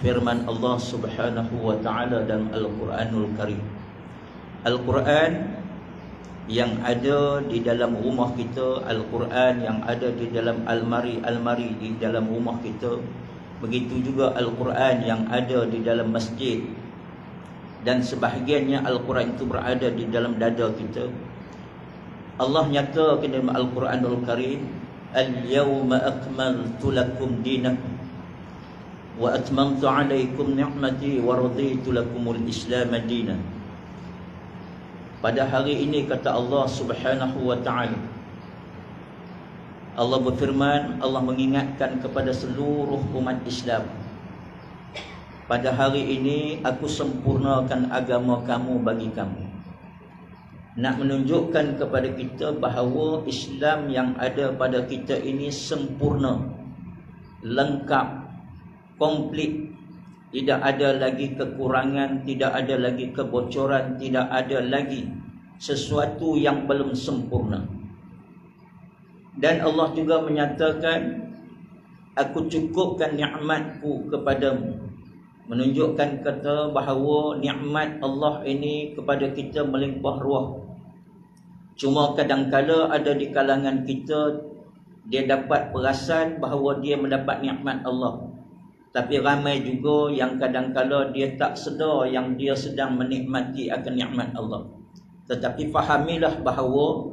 Firman Allah Subhanahu wa taala dalam Al-Quranul Karim. Al-Quran yang ada di dalam rumah kita, Al-Quran yang ada di dalam almari di dalam rumah kita, begitu juga Al-Quran yang ada di dalam masjid, dan sebahagiannya Al-Quran itu berada di dalam dada kita. Allah nyatakan dalam Al-Quranul Karim, Al-yawma akmaltu lakum dinakum wa atmamtu alaikum ni'mati wa raditu lakumul Islam dinan. Pada hari ini, kata Allah Subhanahu wa ta'ala, Allah berfirman, Allah mengingatkan kepada seluruh umat Islam, pada hari ini aku sempurnakan agama kamu bagi kamu. Nak menunjukkan kepada kita bahawa Islam yang ada pada kita ini sempurna, lengkap, komplit, tidak ada lagi kekurangan, tidak ada lagi kebocoran, tidak ada lagi sesuatu yang belum sempurna. Dan Allah juga menyatakan, aku cukupkan nikmatku kepadamu, menunjukkan kata bahawa nikmat Allah ini kepada kita melimpah ruah. Cuma kadang-kala ada di kalangan kita, dia dapat perasan bahawa dia mendapat nikmat Allah, tapi ramai juga yang kadang-kala dia tak sedar yang dia sedang menikmati akan nikmat Allah. Tetapi fahamilah bahawa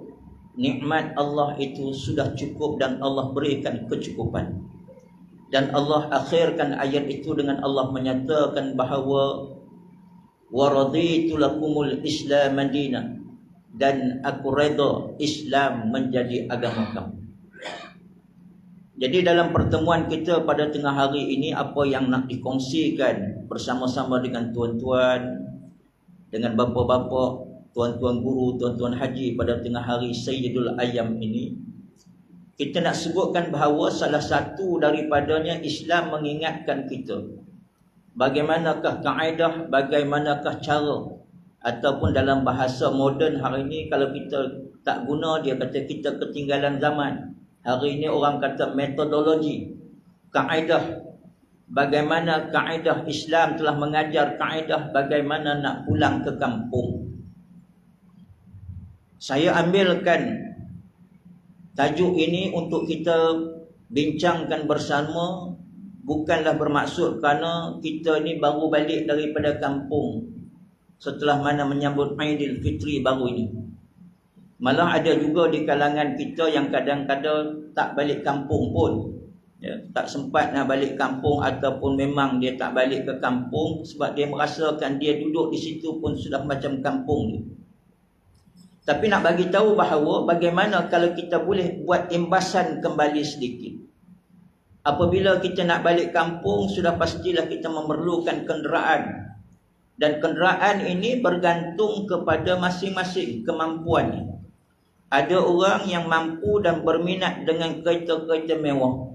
nikmat Allah itu sudah cukup dan Allah berikan kecukupan. Dan Allah akhirkan ayat itu dengan Allah menyatakan bahawa wa raditu lakumul Islam dinan, dan aku redha Islam menjadi agama kamu. Jadi dalam pertemuan kita pada tengah hari ini, apa yang nak dikongsikan bersama-sama dengan tuan-tuan, dengan bapa-bapa, tuan-tuan guru, tuan-tuan haji pada tengah hari Sayyidul Ayyam ini, kita nak sebutkan bahawa salah satu daripadanya Islam mengingatkan kita bagaimanakah kaedah, bagaimanakah cara, ataupun dalam bahasa moden hari ini, kalau kita tak guna, dia kata kita ketinggalan zaman. Hari ini orang kata metodologi, kaedah, bagaimana kaedah Islam telah mengajar kaedah bagaimana nak pulang ke kampung. Saya ambilkan tajuk ini untuk kita bincangkan bersama, bukanlah bermaksud kerana kita ni baru balik daripada kampung setelah mana menyambut Aidilfitri baru ini. Malah ada juga di kalangan kita yang kadang-kadang tak balik kampung pun, ya, tak sempat nak balik kampung, ataupun memang dia tak balik ke kampung sebab dia merasakan dia duduk di situ pun sudah macam kampung dia. Tapi nak bagi tahu bahawa bagaimana kalau kita boleh buat imbasan kembali sedikit. Apabila kita nak balik kampung, sudah pastilah kita memerlukan kenderaan. Dan kenderaan ini bergantung kepada masing-masing kemampuannya. Ada orang yang mampu dan berminat dengan kereta-kereta mewah,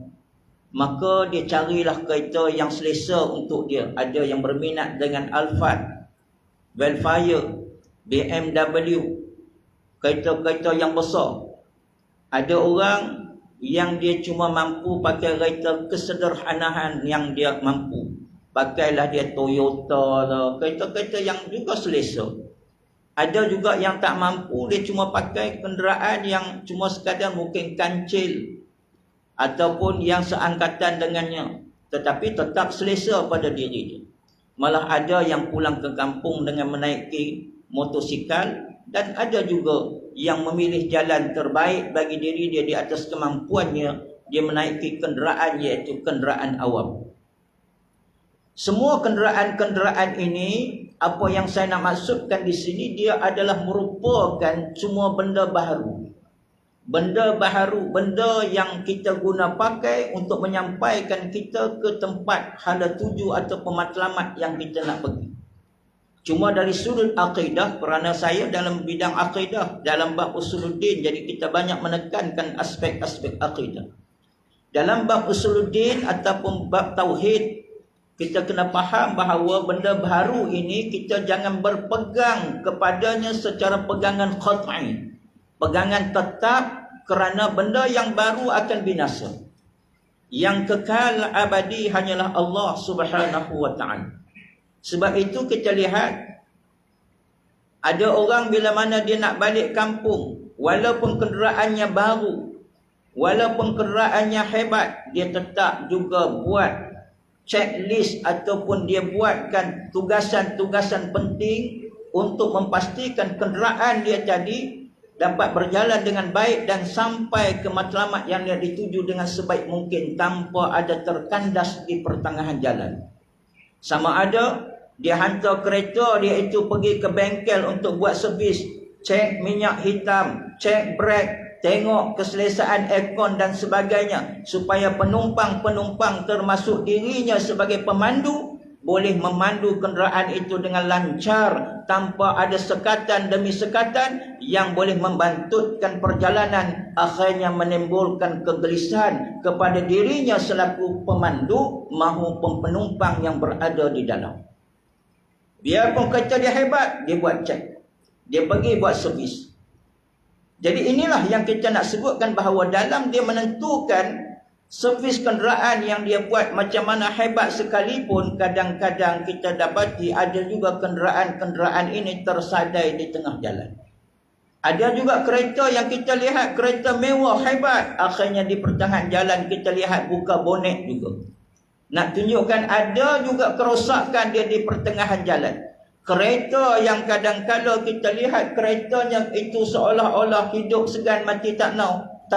maka dia carilah kereta yang selesa untuk dia. Ada yang berminat dengan Alphard, Velfire, BMW, kereta-kereta yang besar. Ada orang yang dia cuma mampu pakai kereta kesederhanaan yang dia mampu. Pakailah dia Toyota lah, kereta-kereta yang juga selesa. Ada juga yang tak mampu, dia cuma pakai kenderaan yang cuma sekadar mungkin kancil ataupun yang seangkatan dengannya, tetapi tetap selesa pada diri dia. Malah ada yang pulang ke kampung dengan menaiki motosikal, dan ada juga yang memilih jalan terbaik bagi diri dia di atas kemampuannya, dia menaiki kenderaan iaitu kenderaan awam. Semua kenderaan-kenderaan ini, apa yang saya nak maksudkan di sini, dia adalah merupakan semua benda baharu. Benda baharu, benda yang kita guna pakai untuk menyampaikan kita ke tempat hala tuju atau pematlamat yang kita nak pergi. Cuma dari sudut akidah, kerana saya dalam bidang akidah, dalam bab usuluddin, jadi kita banyak menekankan aspek-aspek akidah. Dalam bab usuluddin ataupun bab tauhid, kita kena faham bahawa benda baharu ini kita jangan berpegang kepadanya secara pegangan qat'i, pegangan tetap, kerana benda yang baru akan binasa. Yang kekal abadi hanyalah Allah Subhanahu wa ta'ala. Sebab itu kita lihat, ada orang bila mana dia nak balik kampung, walaupun kenderaannya baru, walaupun kenderaannya hebat, dia tetap juga buat checklist ataupun dia buatkan tugasan-tugasan penting untuk memastikan kenderaan dia tadi dapat berjalan dengan baik dan sampai ke matlamat yang dia dituju dengan sebaik mungkin tanpa ada terkandas di pertengahan jalan. Sama ada dia hantar kereta dia itu pergi ke bengkel untuk buat servis, cek minyak hitam, cek brek, tengok keselesaan aircon dan sebagainya, supaya penumpang-penumpang termasuk dirinya sebagai pemandu boleh memandu kenderaan itu dengan lancar tanpa ada sekatan demi sekatan yang boleh membantutkan perjalanan, akhirnya menimbulkan kegelisahan kepada dirinya selaku pemandu maupun penumpang yang berada di dalam. Biarpun kereta dia hebat, dia buat cek, dia pergi buat servis. Jadi inilah yang kita nak sebutkan, bahawa dalam dia menentukan servis kenderaan yang dia buat macam mana hebat sekalipun, kadang-kadang kita dapati ada juga kenderaan-kenderaan ini tersadai di tengah jalan. Ada juga kereta yang kita lihat kereta mewah hebat, akhirnya di pertengahan jalan kita lihat buka bonet juga. Nak tunjukkan ada juga kerosakan dia di pertengahan jalan. Kereta yang kadang-kadang kita lihat keretanya itu seolah-olah hidup segan mati tak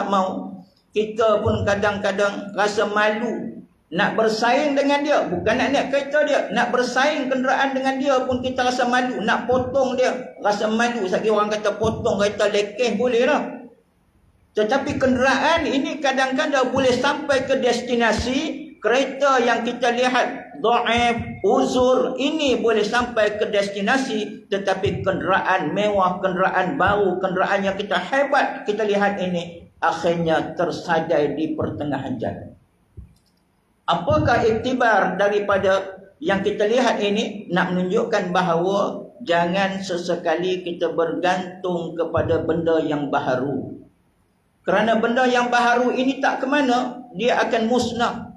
mau. Kita pun kadang-kadang rasa malu nak bersaing dengan dia. Bukan nak naik kereta dia, nak bersaing kenderaan dengan dia pun kita rasa malu. Nak potong dia, rasa malu. Sekali orang kata potong kereta lekeh boleh lah. Tetapi kenderaan ini kadang-kadang boleh sampai ke destinasi. Kereta yang kita lihat dhaif, uzur, ini boleh sampai ke destinasi. Tetapi kenderaan mewah, kenderaan baru, kenderaan yang kita hebat kita lihat ini, akhirnya tersadai di pertengahan jalan. Apakah iktibar daripada yang kita lihat ini? Nak menunjukkan bahawa jangan sesekali kita bergantung kepada benda yang baharu. Kerana benda yang baharu ini tak ke mana, dia akan musnah.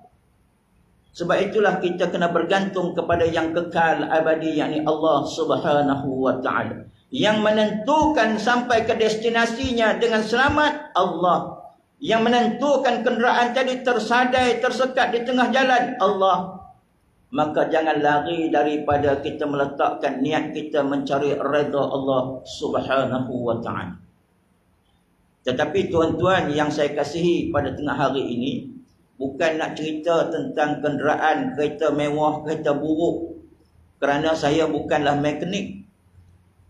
Sebab itulah kita kena bergantung kepada yang kekal abadi, yakni Allah Subhanahu wa ta'ala. Yang menentukan sampai ke destinasinya dengan selamat, Allah. Yang menentukan kenderaan tadi tersadai, tersekat di tengah jalan, Allah. Maka jangan lari daripada kita meletakkan niat kita mencari redha Allah Subhanahu wa ta'ala. Tetapi tuan-tuan yang saya kasihi pada tengah hari ini, bukan nak cerita tentang kenderaan, kereta mewah, kereta buruk. Kerana saya bukanlah mekanik.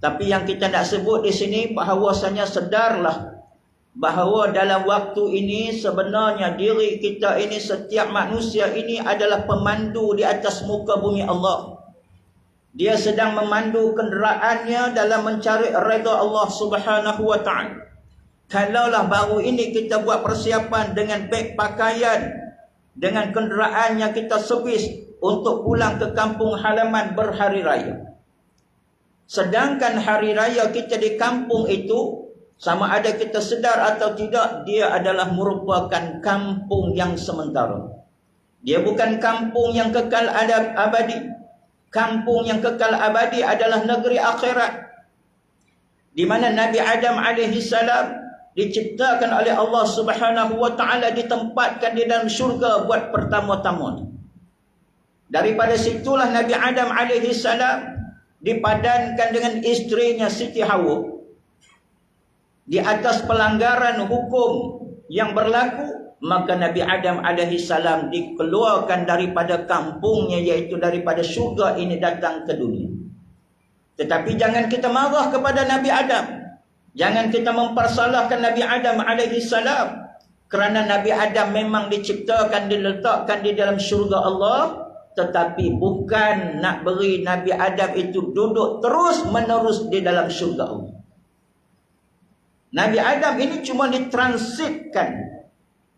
Tapi yang kita nak sebut di sini bahawasanya sedarlah bahawa dalam waktu ini sebenarnya diri kita ini, setiap manusia ini adalah pemandu di atas muka bumi Allah. Dia sedang memandu kenderaannya dalam mencari redha Allah Subhanahu wa ta'ala. Kalaulah baru ini kita buat persiapan dengan beg pakaian, dengan kenderaan yang kita servis untuk pulang ke kampung halaman berhari raya. Sedangkan hari raya kita di kampung itu, sama ada kita sedar atau tidak, dia adalah merupakan kampung yang sementara. Dia bukan kampung yang kekal abadi. Kampung yang kekal abadi adalah negeri akhirat, di mana Nabi Adam AS diciptakan oleh Allah Subhanahu wa ta'ala, ditempatkan di dalam syurga buat pertama-tama. Daripada situlah Nabi Adam AS dipadankan dengan isterinya Siti Hawa. Di atas pelanggaran hukum yang berlaku, maka Nabi Adam AS dikeluarkan daripada kampungnya, iaitu daripada syurga ini, datang ke dunia. Tetapi jangan kita marah kepada Nabi Adam. Jangan kita mempersalahkan Nabi Adam AS. Kerana Nabi Adam memang diciptakan, diletakkan di dalam syurga Allah. Tetapi bukan nak beri Nabi Adam itu duduk terus menerus di dalam syurga Allah. Nabi Adam ini cuma ditransitkan,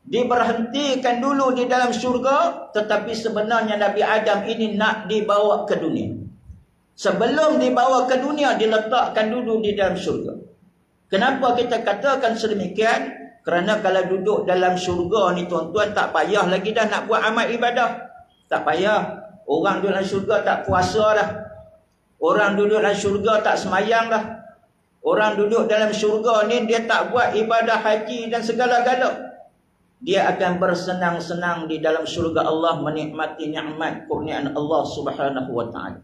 diberhentikan dulu di dalam syurga. Tetapi sebenarnya Nabi Adam ini nak dibawa ke dunia. Sebelum dibawa ke dunia, diletakkan dulu di dalam syurga. Kenapa kita katakan sedemikian? Kerana kalau duduk dalam syurga ni tuan-tuan, tak payah lagi dah nak buat amal ibadah. Tak payah. Orang duduk dalam syurga tak puasa dah. Orang duduk dalam syurga tak semayang dah. Orang duduk dalam syurga ni dia tak buat ibadah haji dan segala-gala. Dia akan bersenang-senang di dalam syurga Allah, menikmati nikmat kurniaan Allah Subhanahu wa taala.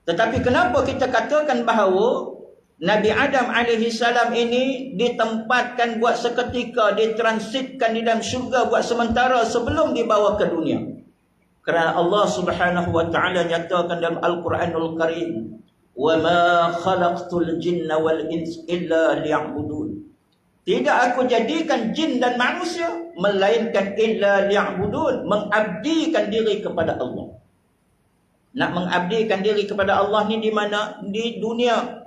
Tetapi kenapa kita katakan bahawa Nabi Adam alaihi salam ini ditempatkan buat seketika, ditransitkan di dalam syurga buat sementara sebelum dibawa ke dunia? Kerana Allah Subhanahu wa taala nyatakan dalam Al-Quranul Karim, "Wa ma khalaqtul jinna wal ins illa liya'budun." Tidak aku jadikan jin dan manusia melainkan illa liya'budun, mengabdikan diri kepada Allah. Nak mengabdikan diri kepada Allah ni di mana? Di dunia.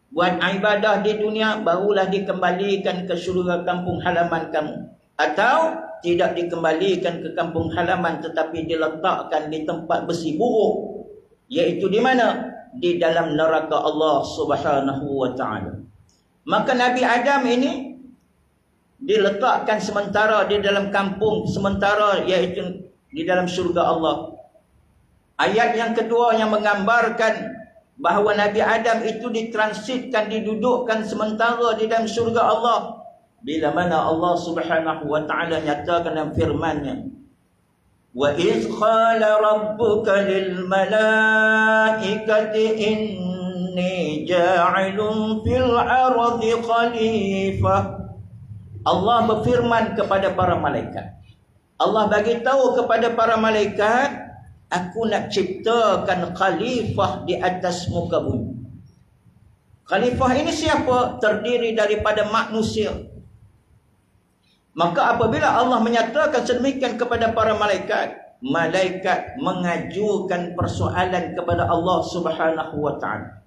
Buat ibadah di dunia, barulah dikembalikan ke syurga kampung halaman kamu. Atau tidak dikembalikan ke kampung halaman, tetapi diletakkan di tempat besi buruk. Iaitu di mana? Di dalam neraka Allah Subhanahu wa ta'ala. Maka Nabi Adam ini diletakkan sementara di dalam kampung sementara, iaitu di dalam syurga Allah. Ayat yang kedua yang menggambarkan bahawa Nabi Adam itu ditransitkan, didudukkan sementara di dalam syurga Allah. Bila mana Allah Subhanahu wa ta'ala nyatakan dalam firman-Nya, "Wa idh qala rabbuka lil malaikati inni ja'ilun fil ardi khalifah." Allah berfirman kepada para malaikat. Allah bagi tahu kepada para malaikat, aku nak ciptakan khalifah di atas muka bumi. Khalifah ini siapa? Terdiri daripada manusia. Maka apabila Allah menyatakan sedemikian kepada para malaikat, malaikat mengajukan persoalan kepada Allah Subhanahu wa ta'ala.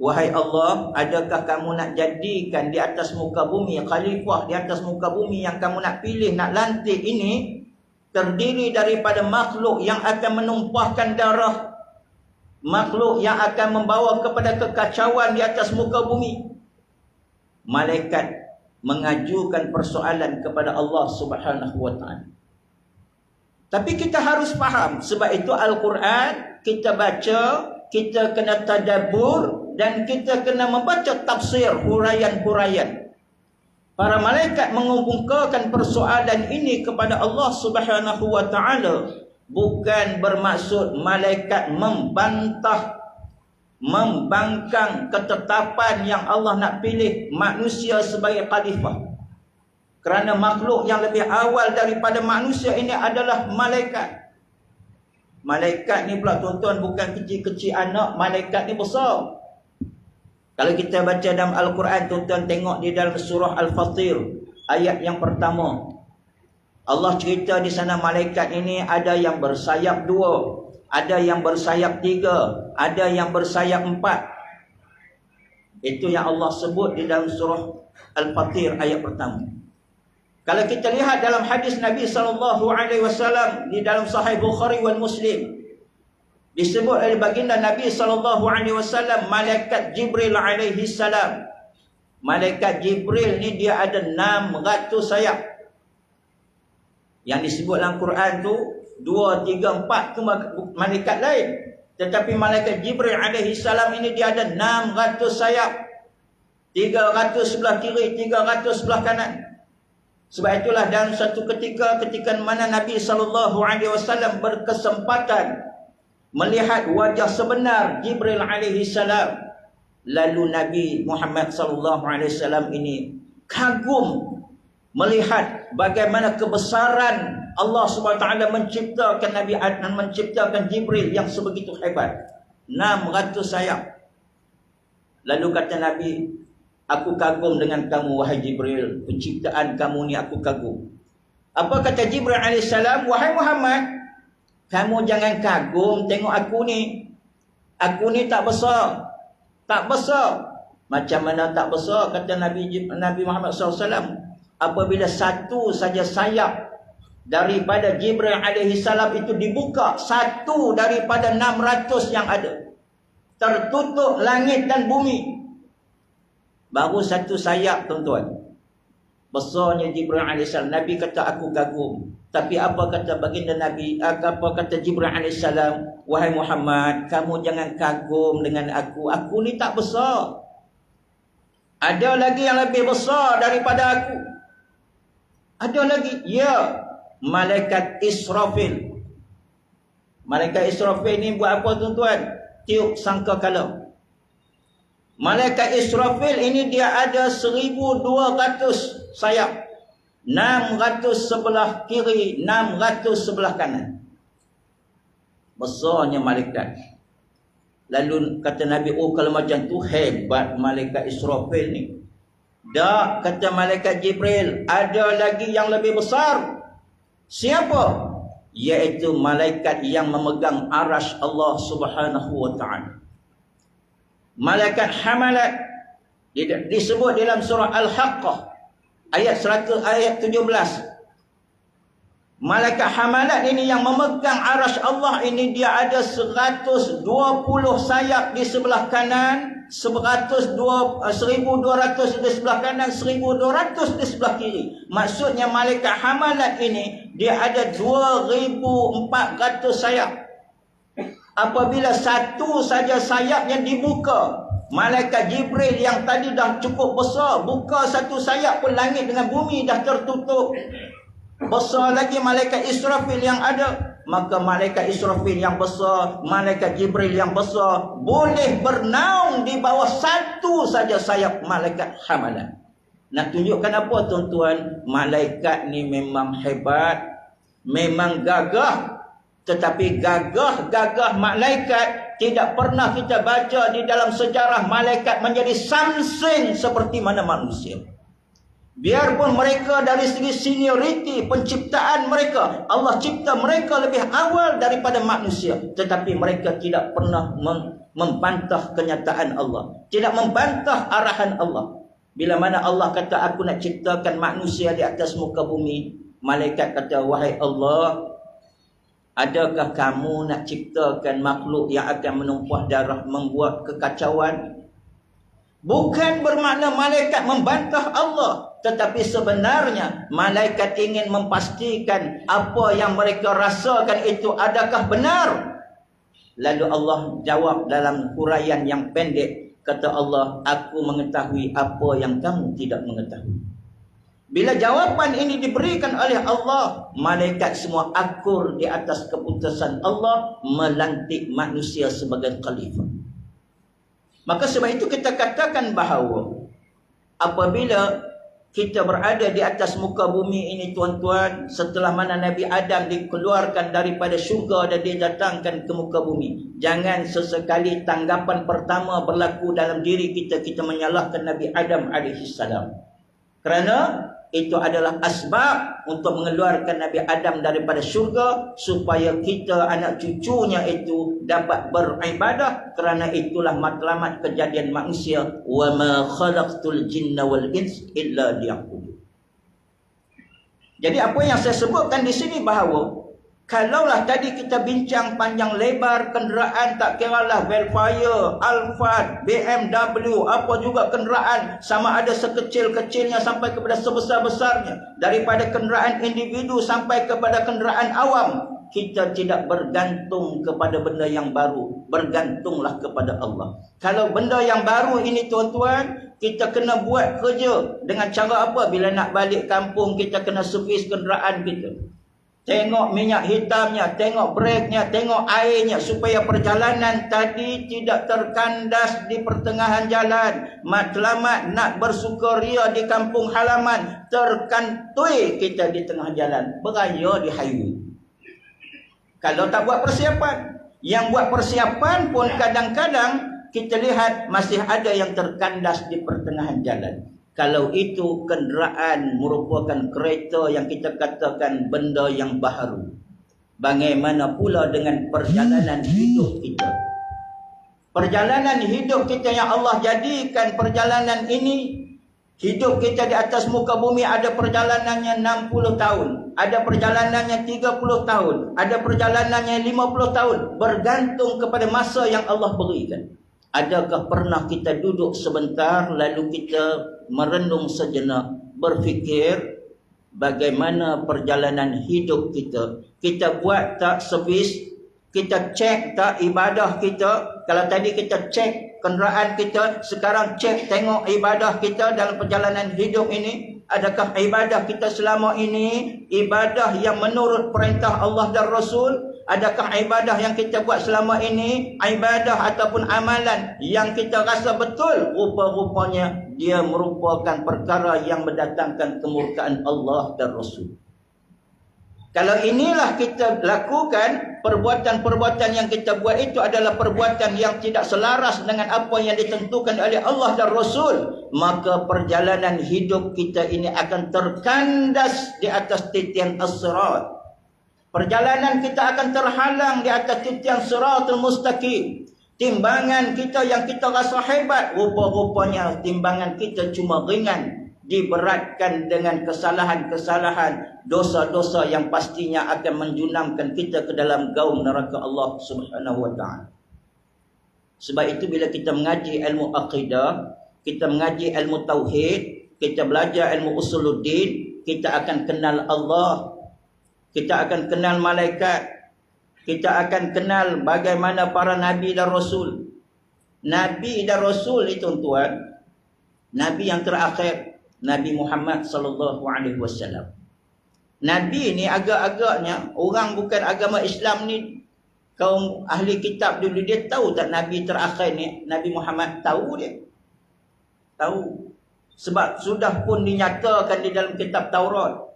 Wahai Allah, adakah kamu nak jadikan di atas muka bumi, khalifah di atas muka bumi yang kamu nak pilih, nak lantik ini, terdiri daripada makhluk yang akan menumpahkan darah, makhluk yang akan membawa kepada kekacauan di atas muka bumi? Malaikat mengajukan persoalan kepada Allah Subhanahu wa ta'ala. Tapi kita harus faham, sebab itu Al-Quran kita baca, kita kena tadabbur, dan kita kena membaca tafsir, huraian-huraian. Para malaikat mengemukakan persoalan ini kepada Allah Subhanahu wa ta'ala bukan bermaksud malaikat membantah, membangkang ketetapan yang Allah nak pilih manusia sebagai khalifah. Kerana makhluk yang lebih awal daripada manusia ini adalah malaikat. Malaikat ni pula tuan-tuan bukan kecil-kecil anak, malaikat ni besar. Kalau kita baca dalam Al-Quran, tuan-tuan tengok di dalam surah Al-Fatir ayat yang pertama, Allah cerita di sana malaikat ini ada yang bersayap 2, ada yang bersayap 3, ada yang bersayap 4. Itu yang Allah sebut di dalam surah Al-Fatir ayat pertama. Kalau kita lihat dalam hadis Nabi SAW di dalam Sahih Bukhari wal Muslim, disebut oleh baginda Nabi SAW, malaikat Jibril alaihi salam. Malaikat Jibril ni dia ada 600 sayap. Yang disebut dalam Quran tu 2, 3, 4 tu malaikat lain. Tetapi malaikat Jibril alaihi salam ini dia ada 600 sayap. 300 sebelah kiri, 300 sebelah kanan. Sebab itulah dalam satu ketika mana Nabi SAW berkesempatan melihat wajah sebenar Jibril alaihi salam, lalu Nabi Muhammad SAW ini kagum melihat bagaimana kebesaran Allah SWT menciptakan Nabi Adam, menciptakan Jibril yang sebegitu hebat, 600 sayap. Lalu kata Nabi, aku kagum dengan kamu wahai Jibril, penciptaan kamu ni aku kagum. Apa kata Jibril AS? Wahai Muhammad, kamu jangan kagum tengok aku ni. Aku ni tak besar. Tak besar. Macam mana tak besar? Kata Nabi Muhammad SAW. Apabila satu saja sayap daripada Jibril AS itu dibuka, satu daripada 600 yang ada, tertutup langit dan bumi. Baru satu sayap tuan-tuan. Besarnya Jibril alaihissalam. Nabi kata aku kagum. Tapi apa kata baginda Nabi? Apa kata Jibril alaihissalam? Wahai Muhammad, kamu jangan kagum dengan aku. Aku ni tak besar. Ada lagi yang lebih besar daripada aku. Ada lagi. Ya, malaikat Israfil. Malaikat Israfil ni buat apa tuan-tuan? Tiup sangkakala. Malaikat Israfil ini dia ada 1,200 sayap. 600 sebelah kiri, 600 sebelah kanan. Besarnya malaikat. Lalu kata Nabi, oh kalau macam tu hebat malaikat Israfil ni. Tak, kata malaikat Jibril, ada lagi yang lebih besar. Siapa? Iaitu malaikat yang memegang arasy Allah Subhanahu wa taala. Malaikat hamalat disebut dalam surah Al-Haqqah ayat 17. Malaikat hamalat ini yang memegang arasy Allah ini, dia ada 120 sayap di sebelah kanan, 1,200 di sebelah kanan, 1,200 di sebelah kiri. Maksudnya malaikat hamalat ini dia ada 2,400 sayap. Apabila satu saja sayapnya dibuka, malaikat Jibril yang tadi dah cukup besar, buka satu sayap pun langit dengan bumi dah tertutup. Besar lagi malaikat Israfil yang ada. Maka malaikat Israfil yang besar, malaikat Jibril yang besar, boleh bernaung di bawah satu saja sayap malaikat hamalan. Nak tunjukkan apa tuan-tuan? Malaikat ni memang hebat, memang gagah. Tetapi gagah malaikat tidak pernah kita baca di dalam sejarah malaikat menjadi samsing seperti mana manusia. Biarpun mereka dari segi senioriti penciptaan mereka, Allah cipta mereka lebih awal daripada manusia, tetapi mereka tidak pernah membantah kenyataan Allah, tidak membantah arahan Allah. Bila mana Allah kata aku nak ciptakan manusia di atas muka bumi, malaikat kata, wahai Allah, adakah kamu nak ciptakan makhluk yang akan menumpah darah, membuat kekacauan? Bukan bermakna malaikat membantah Allah, tetapi sebenarnya malaikat ingin memastikan apa yang mereka rasakan itu adakah benar. Lalu Allah jawab dalam huraian yang pendek, kata Allah, aku mengetahui apa yang kamu tidak mengetahui. Bila jawapan ini diberikan oleh Allah, malaikat semua akur di atas keputusan Allah melantik manusia sebagai khalifah. Maka sebab itu kita katakan bahawa apabila kita berada di atas muka bumi ini tuan-tuan, setelah mana Nabi Adam dikeluarkan daripada syurga dan didatangkan ke muka bumi, jangan sesekali tanggapan pertama berlaku dalam diri kita menyalahkan Nabi Adam alaihissalam. Kerana itu adalah asbab untuk mengeluarkan Nabi Adam daripada syurga, supaya kita anak cucunya itu dapat beribadah. Kerana itulah matlamat kejadian manusia, wa ma khalaqtul jinna wal ins illa liya'budun. Jadi apa yang saya sebutkan di sini bahawa kalaulah tadi kita bincang panjang lebar kenderaan, tak kiralah Velfire, Alphard, BMW, apa juga kenderaan, sama ada sekecil-kecilnya sampai kepada sebesar-besarnya, daripada kenderaan individu sampai kepada kenderaan awam, kita tidak bergantung kepada benda yang baru, bergantunglah kepada Allah. Kalau benda yang baru ini tuan-tuan, kita kena buat kerja dengan cara apa? Bila nak balik kampung, kita kena servis kenderaan kita. Tengok minyak hitamnya, tengok breknya, tengok airnya, supaya perjalanan tadi tidak terkandas di pertengahan jalan. Matlamat nak bersukaria di kampung halaman, terkantui kita di tengah jalan, beraya di highway. Kalau tak buat persiapan, yang buat persiapan pun kadang-kadang kita lihat masih ada yang terkandas di pertengahan jalan. Kalau itu kenderaan merupakan kereta yang kita katakan benda yang baharu, bagaimana pula dengan perjalanan hidup kita? Perjalanan hidup kita yang Allah jadikan perjalanan ini, hidup kita di atas muka bumi ada perjalanannya 60 tahun, ada perjalanannya 30 tahun, ada perjalanannya 50 tahun, bergantung kepada masa yang Allah berikan. Adakah pernah kita duduk sebentar lalu kita merenung sejenak berfikir bagaimana perjalanan hidup kita. Kita buat tak servis, kita cek tak ibadah kita. Kalau tadi kita cek kenderaan kita, sekarang cek tengok ibadah kita dalam perjalanan hidup ini. Adakah ibadah kita selama ini ibadah yang menurut perintah Allah dan Rasul? Adakah ibadah yang kita buat selama ini ibadah ataupun amalan yang kita rasa betul rupa-rupanya dia merupakan perkara yang mendatangkan kemurkaan Allah dan Rasul? Kalau inilah kita lakukan, perbuatan-perbuatan yang kita buat itu adalah perbuatan yang tidak selaras dengan apa yang ditentukan oleh Allah dan Rasul, maka perjalanan hidup kita ini akan terkandas di atas titian as-sirat. Perjalanan kita akan terhalang di atas titian siratul mustaqim. Timbangan kita yang kita rasa hebat, rupa-rupanya timbangan kita cuma ringan, diberatkan dengan kesalahan-kesalahan, dosa-dosa yang pastinya akan menjunamkan kita ke dalam gaung neraka Allah Subhanahu wa taala. Sebab itu bila kita mengaji ilmu akidah, kita mengaji ilmu tauhid, kita belajar ilmu usuluddin, kita akan kenal Allah, kita akan kenal malaikat, kita akan kenal bagaimana para nabi dan rasul. Nabi dan rasul itu tuan, nabi yang terakhir Nabi Muhammad sallallahu alaihi wasallam. Nabi ni agak-agaknya orang bukan agama Islam ni, kaum ahli kitab dulu, dia tahu tak nabi terakhir ni Nabi Muhammad? Tahu dia. Tahu. Sebab sudah pun dinyatakan di dalam kitab Taurat.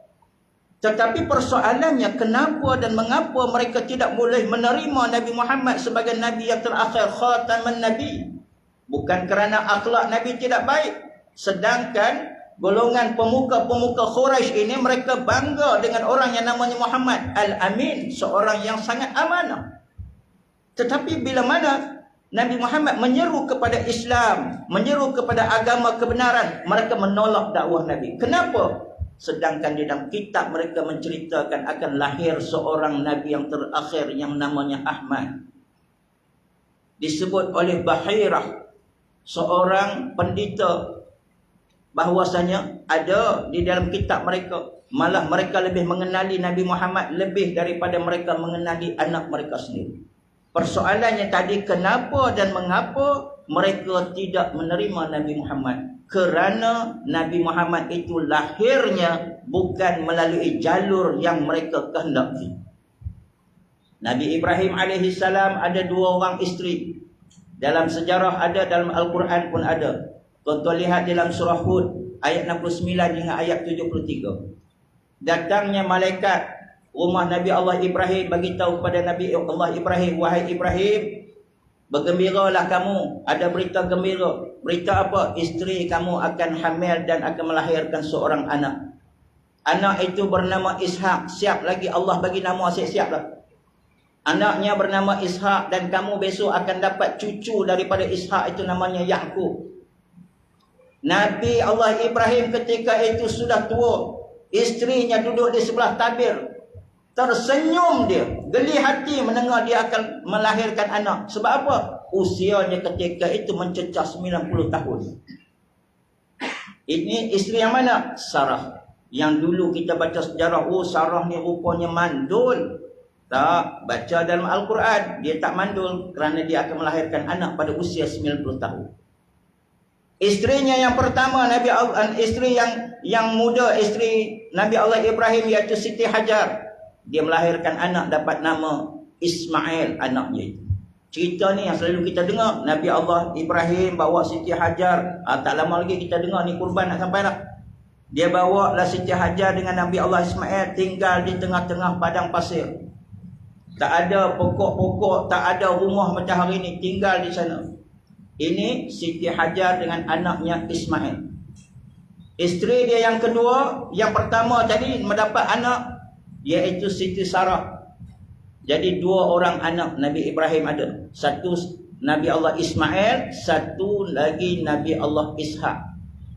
Tetapi persoalannya kenapa dan mengapa mereka tidak boleh menerima Nabi Muhammad sebagai nabi yang terakhir, khataman nabi? Bukan kerana akhlak nabi tidak baik, sedangkan golongan pemuka-pemuka Quraisy ini mereka bangga dengan orang yang namanya Muhammad Al-Amin, seorang yang sangat amanah. Tetapi bila mana Nabi Muhammad menyeru kepada Islam, menyeru kepada agama kebenaran, mereka menolak dakwah Nabi. Kenapa? Sedangkan di dalam kitab mereka menceritakan akan lahir seorang Nabi yang terakhir yang namanya Ahmad. Disebut oleh Bahirah, seorang pendeta, bahwasanya ada di dalam kitab mereka, malah mereka lebih mengenali Nabi Muhammad lebih daripada mereka mengenali anak mereka sendiri. Persoalannya tadi, kenapa dan mengapa mereka tidak menerima Nabi Muhammad? Kerana Nabi Muhammad itu lahirnya bukan melalui jalur yang mereka kehendaki. Nabi Ibrahim alaihissalam ada 2 orang isteri. Dalam sejarah ada, dalam Al-Quran pun ada. Tuan-tuan lihat dalam surah Hud ayat 69 hingga ayat 73. Datangnya malaikat rumah Nabi Allah Ibrahim bagi tahu kepada Nabi Allah Ibrahim, wahai Ibrahim, bergembiralah kamu, ada berita gembira. Berita apa? Isteri kamu akan hamil dan akan melahirkan seorang anak. Anak itu bernama Ishak. Siap lagi Allah bagi nama, siap lah. Anaknya bernama Ishak dan kamu besok akan dapat cucu daripada Ishak, itu namanya Yaqub. Nabi Allah Ibrahim ketika itu sudah tua. Isterinya duduk di sebelah tabir. Tersenyum dia, geli hati mendengar dia akan melahirkan anak. Sebab apa? Usianya ketika itu mencecah 90 tahun. Ini isteri yang mana? Sarah. Yang dulu kita baca sejarah, oh Sarah ni rupanya mandul. Tak, baca dalam Al-Quran, dia tak mandul kerana dia akan melahirkan anak pada usia 90 tahun. Isterinya yang pertama, isteri yang muda, isteri Nabi Allah Ibrahim, iaitu Siti Hajar. Dia melahirkan anak, dapat nama Ismail anaknya itu. Cerita ni yang selalu kita dengar, Nabi Allah Ibrahim bawa Siti Hajar. Tak lama lagi kita dengar ni kurban nak sampai dah. Dia bawa lah Siti Hajar dengan Nabi Allah Ismail tinggal di tengah-tengah padang pasir. Tak ada pokok-pokok, tak ada rumah macam hari ni, tinggal di sana. Ini Siti Hajar dengan anaknya Ismail. Isteri dia yang kedua, yang pertama tadi mendapat anak, iaitu Siti Sarah. Jadi 2 orang anak Nabi Ibrahim ada. Satu Nabi Allah Ismail, satu lagi Nabi Allah Ishak.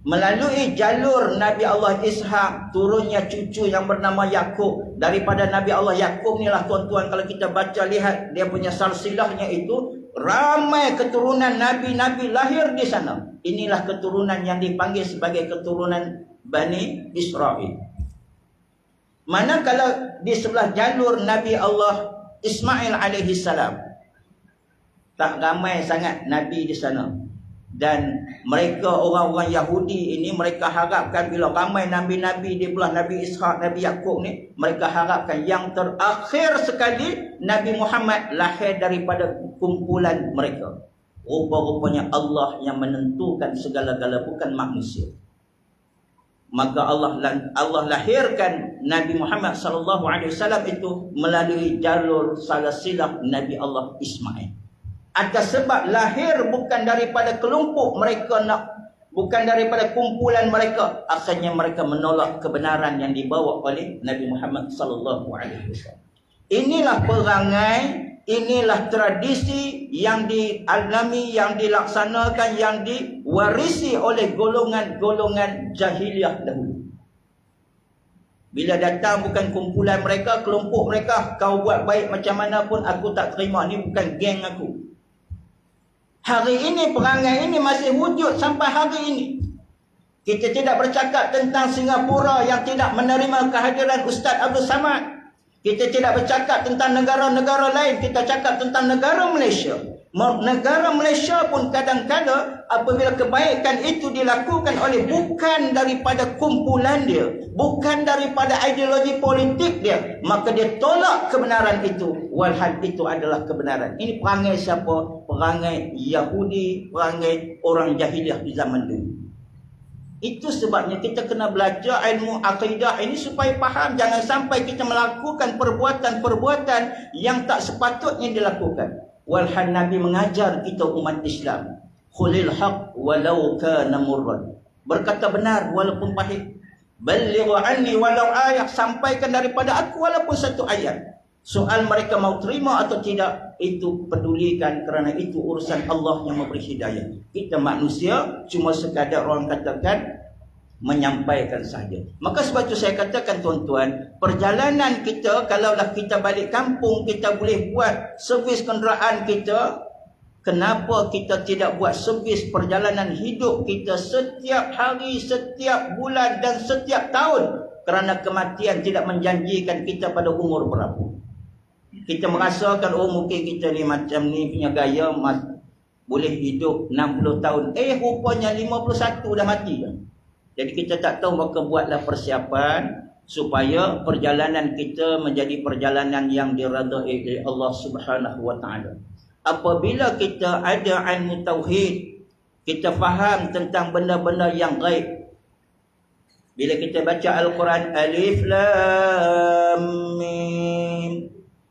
Melalui jalur Nabi Allah Ishak turunnya cucu yang bernama Yaqub. Daripada Nabi Allah Yaqub ni lah tuan-tuan, kalau kita baca lihat dia punya silsilahnya itu, ramai keturunan Nabi-Nabi lahir di sana. Inilah keturunan yang dipanggil sebagai keturunan Bani Israel. Manakala di sebelah jalur Nabi Allah Ismail alaihi salam, tak ramai sangat Nabi di sana. Dan mereka orang-orang Yahudi ini, mereka harapkan bila ramai Nabi-Nabi di belah Nabi Ishak, Nabi Yakub ni, mereka harapkan yang terakhir sekali Nabi Muhammad lahir daripada kumpulan mereka. Rupa-rupanya Allah yang menentukan segala-gala, bukan manusia. Maka Allah lahirkan Nabi Muhammad sallallahu alaihi wasallam itu melalui jalur salasilah Nabi Allah Ismail. Atas sebab lahir bukan daripada kelompok mereka, bukan daripada kumpulan mereka, akhirnya mereka menolak kebenaran yang dibawa oleh Nabi Muhammad sallallahu alaihi wasallam. Inilah perangai, inilah tradisi yang dialami, yang dilaksanakan, yang diwarisi oleh golongan-golongan jahiliah dahulu. Bila datang bukan kumpulan mereka, kelompok mereka, kau buat baik macam mana pun aku tak terima, ni bukan geng aku. Hari ini perangai ini masih wujud sampai hari ini. Kita tidak bercakap tentang Singapura yang tidak menerima kehadiran Ustaz Abdul Samad. Kita tidak bercakap tentang negara-negara lain, kita cakap tentang negara Malaysia. Negara Malaysia pun kadang-kadang apabila kebaikan itu dilakukan oleh bukan daripada kumpulan dia, bukan daripada ideologi politik dia, maka dia tolak kebenaran itu, walhal itu adalah kebenaran. Ini perangai siapa? Perangai Yahudi, perangai orang jahiliah di zaman dulu. Itu sebabnya kita kena belajar ilmu akidah ini supaya faham. Jangan sampai kita melakukan perbuatan-perbuatan yang tak sepatutnya dilakukan. Walhal Nabi mengajar kita umat Islam, khulil haq walau kana murran. Berkata benar walaupun pahit. Ballighu anni walau ayat, sampaikan daripada aku walaupun satu ayat. Soal mereka mau terima atau tidak, itu pedulikan, kerana itu urusan Allah yang memberi hidayah. Kita manusia cuma sekadar orang katakan menyampaikan sahaja. Maka sebab itu saya katakan tuan-tuan, perjalanan kita, kalaulah kita balik kampung, kita boleh buat servis kenderaan kita. Kenapa kita tidak buat servis perjalanan hidup kita setiap hari, setiap bulan dan setiap tahun? Kerana kematian tidak menjanjikan kita pada umur berapa. Kita merasakan, oh mungkin kita ni macam ni punya gaya, boleh hidup 60 tahun. Rupanya 51 dah mati dah. Jadi kita tak tahu, maka buatlah persiapan supaya perjalanan kita menjadi perjalanan yang diredai oleh Allah Subhanahu wa taala. Apabila kita ada ilmu tauhid, kita faham tentang benda-benda yang gaib. Bila kita baca Al-Quran, Alif Lam Mim,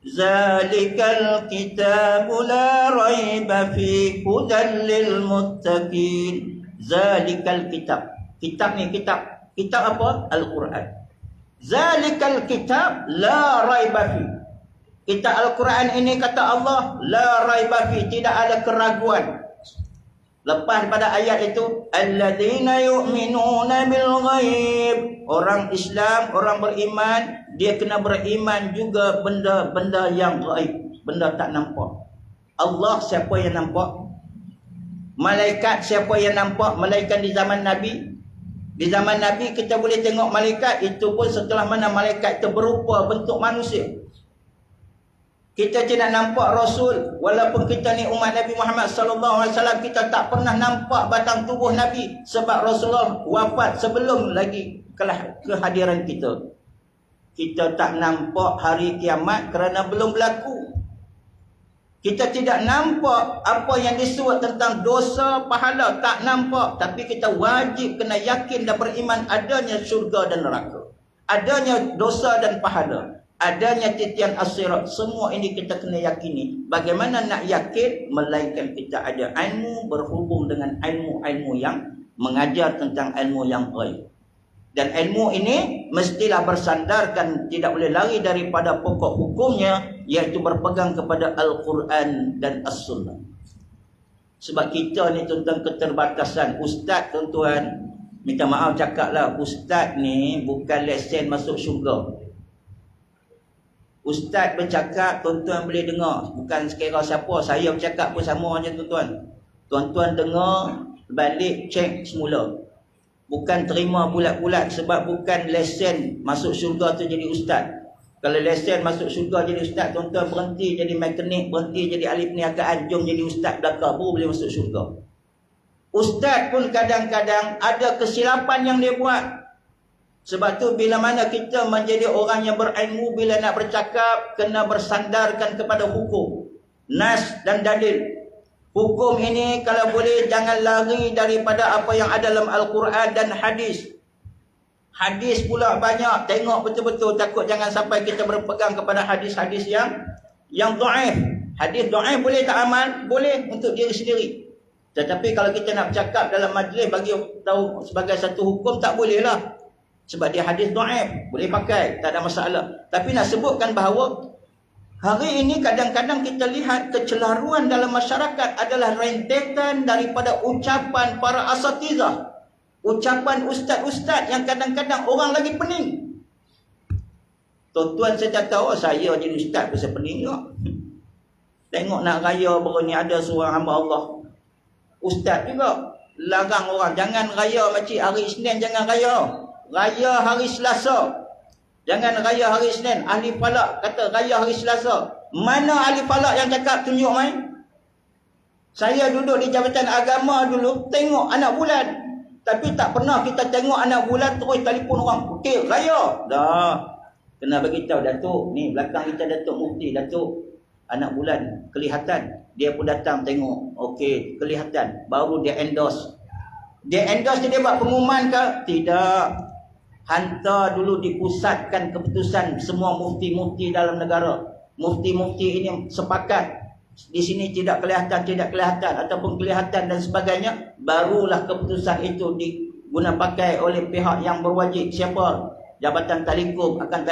Zalikal kitabu la raiba fi hudan lil muttaqin. Zalikal kitab. Kitab ni kitab. Kitab apa? Al-Quran. Zalikal kitab la raiba fi. Kitab Al-Quran ini kata Allah, la raiba fi, tidak ada keraguan. Lepas pada ayat itu, alladzina yu'minuna bil ghaib. Orang Islam, orang beriman, dia kena beriman juga benda-benda yang gaib, benda tak nampak. Allah siapa yang nampak? Malaikat siapa yang nampak? Malaikat di zaman Nabi. Di zaman Nabi kita boleh tengok malaikat, itu pun setelah mana malaikat itu berupa bentuk manusia. Kita tidak nampak Rasul, walaupun kita ni umat Nabi Muhammad sallallahu alaihi wasallam, kita tak pernah nampak batang tubuh Nabi sebab Rasulullah wafat sebelum lagi kehadiran kita. Kita tak nampak hari kiamat kerana belum berlaku. Kita tidak nampak apa yang disebut tentang dosa, pahala, tak nampak. Tapi kita wajib kena yakin dan beriman adanya syurga dan neraka, adanya dosa dan pahala, adanya titian akhirat. Semua ini kita kena yakini. Bagaimana nak yakin? Melainkan kita ada ilmu berhubung dengan ilmu-ilmu yang mengajar tentang ilmu yang gaib. Dan ilmu ini mestilah bersandarkan, tidak boleh lari daripada pokok hukumnya, iaitu berpegang kepada Al-Quran dan As-Sunnah. Sebab kita ni tentang keterbatasan. Ustaz tuan-tuan, minta maaf cakaplah, ustaz ni bukan lesen masuk syurga. Ustaz bercakap, tuan-tuan boleh dengar. Bukan sekira siapa, saya bercakap pun sama macam tuan-tuan. Tuan-tuan dengar, balik cek semula. Bukan terima bulat-bulat, sebab bukan lesen masuk syurga tu jadi ustaz. Kalau lesen masuk syurga jadi ustaz, tuan-tuan berhenti jadi mekanik, berhenti jadi ahli perniagaan, jom jadi ustaz belaka, baru boleh masuk syurga. Ustaz pun kadang-kadang ada kesilapan yang dia buat. Sebab tu bila mana kita menjadi orang yang berilmu, bila nak bercakap, kena bersandarkan kepada hukum, nas dan dalil. Hukum ini kalau boleh jangan lari daripada apa yang ada dalam Al-Quran dan hadis. Hadis pula banyak, tengok betul-betul, takut jangan sampai kita berpegang kepada hadis-hadis yang dhaif. Hadis dhaif boleh tak amal? Boleh untuk diri sendiri. Tetapi kalau kita nak bercakap dalam majlis bagi tahu sebagai satu hukum, tak boleh lah. Sebab dia hadis dhaif, boleh pakai, tak ada masalah. Tapi nak sebutkan bahawa hari ini kadang-kadang kita lihat kecelaruan dalam masyarakat adalah rentetan daripada ucapan para asatizah, ucapan ustaz-ustaz yang kadang-kadang orang lagi pening. Tuan-tuan saya tak tahu, saya jadi ustaz pasal pening juga. Tengok nak raya baru ni ada seorang hamba Allah, ustaz juga, larang orang jangan raya makcik hari Isnin, jangan raya. Raya hari Selasa. Jangan raya hari Isnin. Ahli falak kata raya hari Selasa. Mana ahli falak yang cakap? Tunjuk main. Saya duduk di Jabatan Agama dulu, tengok anak bulan. Tapi tak pernah kita tengok anak bulan terus telefon orang. Okey, raya. Dah. Kena beritahu Datuk. Ni belakang kita Datuk Mufti. Datuk, anak bulan kelihatan. Dia pun datang tengok. Okey, kelihatan. Baru dia endorse. Dia endorse dia buat pengumuman ke? Tidak. Hantar dulu dipusatkan keputusan semua mufti-mufti dalam negara. Mufti-mufti ini sepakat. Di sini tidak kelihatan ataupun kelihatan dan sebagainya. Barulah keputusan itu diguna pakai oleh pihak yang berwajib. Siapa? Jabatan Talikum akan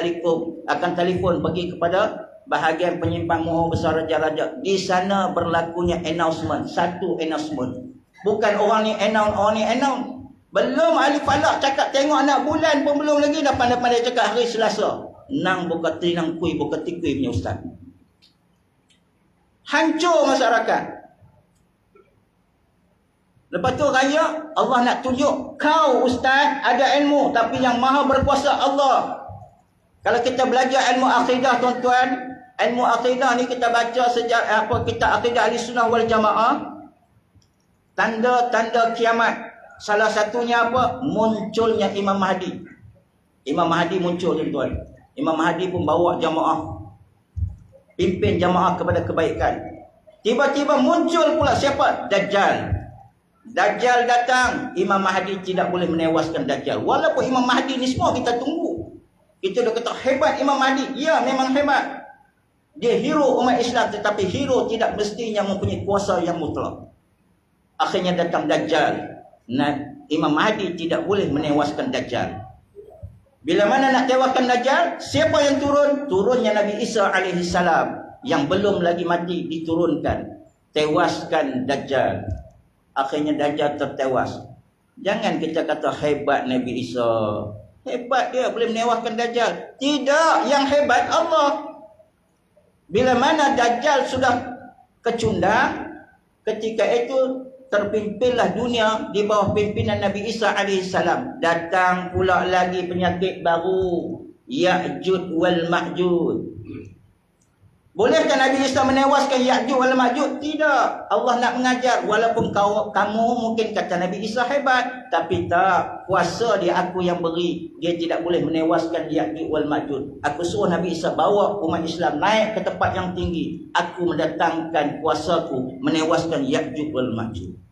telefon pergi kepada bahagian penyimpang mohon besar raja-raja. Di sana berlakunya announcement. Satu announcement. Bukan orang ni announce, orang ni announce. Belum ahli falak cakap tengok anak bulan pun belum lagi depan-depan dia cakap hari Selasa. Nang buka tinang kui buka tikui punya ustaz. Hancur masyarakat. Lepas tu raya Allah nak tunjuk kau ustaz ada ilmu, tapi yang maha berkuasa Allah. Kalau kita belajar ilmu akidah tuan-tuan, ilmu akidah ni kita baca sejak kita akidah ahli sunnah wal jamaah. Tanda-tanda kiamat. Salah satunya apa? Munculnya Imam Mahdi. Imam Mahdi muncul tuan-tuan. Imam Mahdi pun bawa jamaah, pimpin jamaah kepada kebaikan. Tiba-tiba muncul pula siapa? Dajjal. Dajjal datang. Imam Mahdi tidak boleh menewaskan Dajjal. Walaupun Imam Mahdi ni semua kita tunggu. Kita dah kata hebat Imam Mahdi. Ya, memang hebat. Dia hero umat Islam, tetapi hero tidak mestinya mempunyai kuasa yang mutlak. Akhirnya datang Dajjal. Imam Mahdi tidak boleh menewaskan Dajjal. Bila mana nak tewaskan Dajjal, siapa yang turun? Turunnya Nabi Isa alaihi salam yang belum lagi mati diturunkan. Tewaskan Dajjal. Akhirnya Dajjal tertewas. Jangan kita kata hebat Nabi Isa. Hebat dia boleh menewaskan Dajjal. Tidak, yang hebat Allah. Bila mana Dajjal sudah kecundang, ketika itu terpimpinlah dunia di bawah pimpinan Nabi Isa AS. Datang pula lagi penyakit baru, Ya'jud wal Ma'jud. Bolehkah Nabi Isa menewaskan Ya'jud wal Ma'jud? Tidak. Allah nak mengajar. Walaupun kamu mungkin kata Nabi Isa hebat, tapi tak. Kuasa dia aku yang beri. Dia tidak boleh menewaskan Ya'jud wal Ma'jud. Aku suruh Nabi Isa bawa umat Islam naik ke tempat yang tinggi. Aku mendatangkan kuasaku menewaskan Ya'jud wal Ma'jud.